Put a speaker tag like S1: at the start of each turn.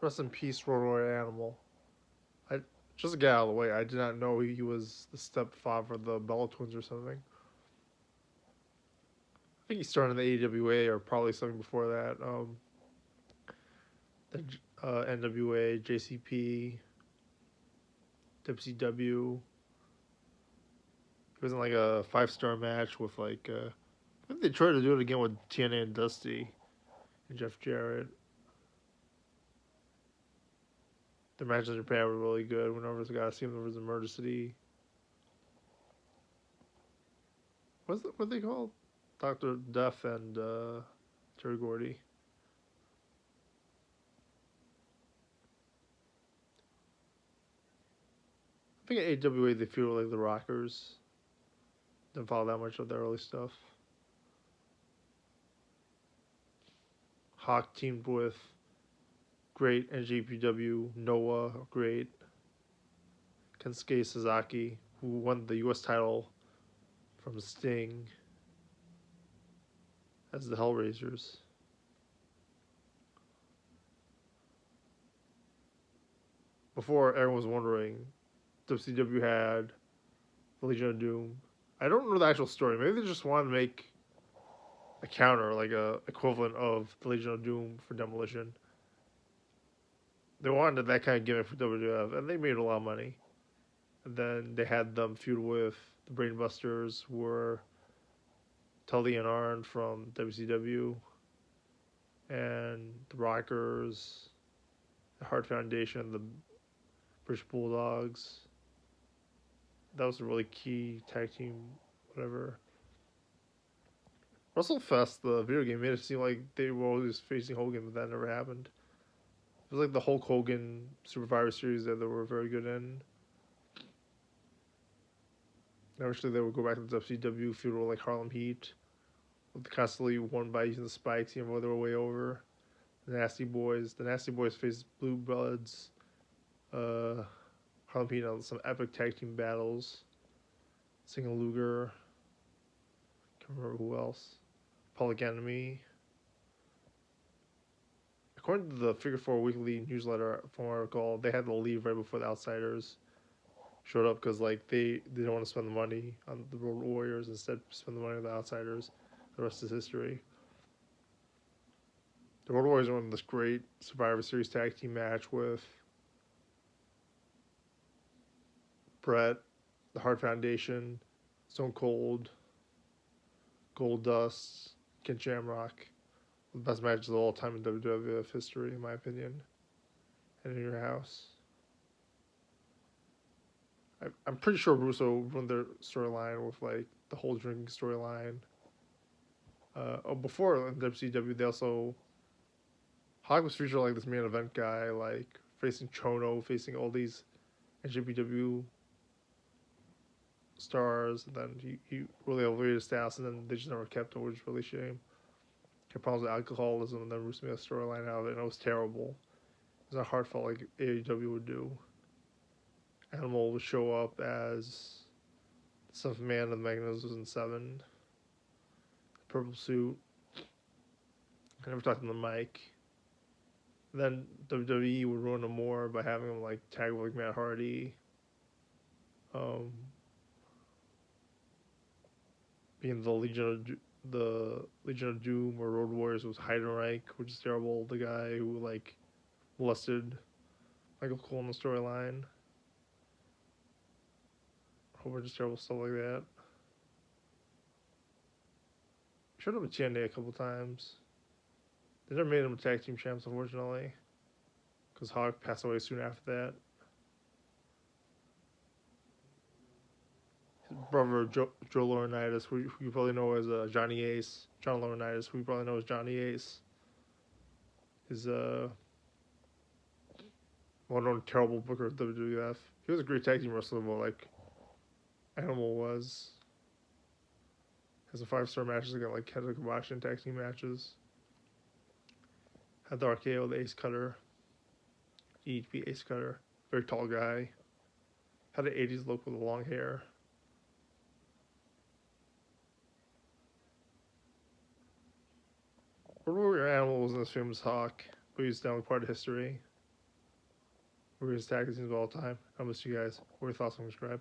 S1: Rest in peace, Road Warrior Animal. I just get out of the way. I did not know he was the stepfather of the Bella Twins or something. I think he started in the AWA or probably something before that. The NWA, JCP, WCW. It was in like a 5-star match with like. I think they tried to do it again with TNA and Dusty and Jeff Jarrett. The matches in Japan were really good. Whenever the guy seen there was a Murder City. What they called? Doctor Death and Terry Gordy. I think at AWA they feel like the Rockers. Didn't follow that much of their early stuff. Hawk teamed with great NJPW Noah, great Kensuke Sasaki, who won the U.S. title from Sting as the Hellraisers. Before everyone was wondering, WCW had the Legion of Doom. I don't know the actual story. Maybe they just wanted to make a counter, like a equivalent of the Legion of Doom for Demolition. They wanted that kind of gimmick for WWF, and they made a lot of money. And then they had them feud with the Brainbusters, who were Tully and Arn from WCW, and the Rockers, the Hart Foundation, the British Bulldogs. That was a really key tag team, whatever. WrestleFest, the video game, made it seem like they were always facing Hogan, but that never happened. It was like the Hulk Hogan Survivor Series that they were very good in. Eventually, they would go back to the WCW feud with like Harlem Heat, with constantly won by using the spikes, even though they were way over. The Nasty Boys. The Nasty Boys faced Blue Bloods, Harlem Heat on some epic tag team battles. Singing Luger. Can't remember who else. Public Enemy. According to the Figure 4 Weekly newsletter from our article, they had to leave right before the Outsiders showed up because like they didn't want to spend the money on the Road Warriors, instead spend the money on the Outsiders. The rest is history. The Road Warriors won this great Survivor Series tag team match with Brett, the Hart Foundation, Stone Cold, Goldust, Ken Shamrock. The best matches of all time in WWF history, in my opinion. And in your house. I'm pretty sure Russo ruined their storyline with like the whole drinking storyline. Before in WCW, they also Hawk was featured like this main event guy, like facing Chono, facing all these NJPW stars, and then he really elevated his status, and then they just never kept him, which is really a shame. He had problems with alcoholism, and then Russo made a storyline out of it, and it was terrible. It was not heartfelt like AEW would do. Animal would show up as the Seventh Man of the Magnificent Seven, the purple suit. I never talked on the mic. Then WWE would ruin him more by having him like tag with like Matt Hardy. Um, being the Legion of Doom or Road Warriors was Heidenreich, which is terrible. The guy who like molested Michael Cole in the storyline. A whole bunch of terrible stuff like that. Showed up at TNA a couple times. They never made him tag team champs, unfortunately, because Hawk passed away soon after that. His brother Joe Laurinaitis, who you probably know as Johnny Ace, John Laurinaitis, who you probably know as Johnny Ace, is well-known terrible booker of WWF. He was a great tag team wrestler, but like Animal was. Has a 5-star matches against like Kenta Kobashi and tag team matches. Had the RKO, the Ace Cutter, EHP Ace Cutter, very tall guy. Had an 80s look with long hair. Road Warrior Animal wasn't as famous as Hawk, but he's definitely part of history. greatest tag teams of all time. I miss you guys. What are your thoughts on subscribe?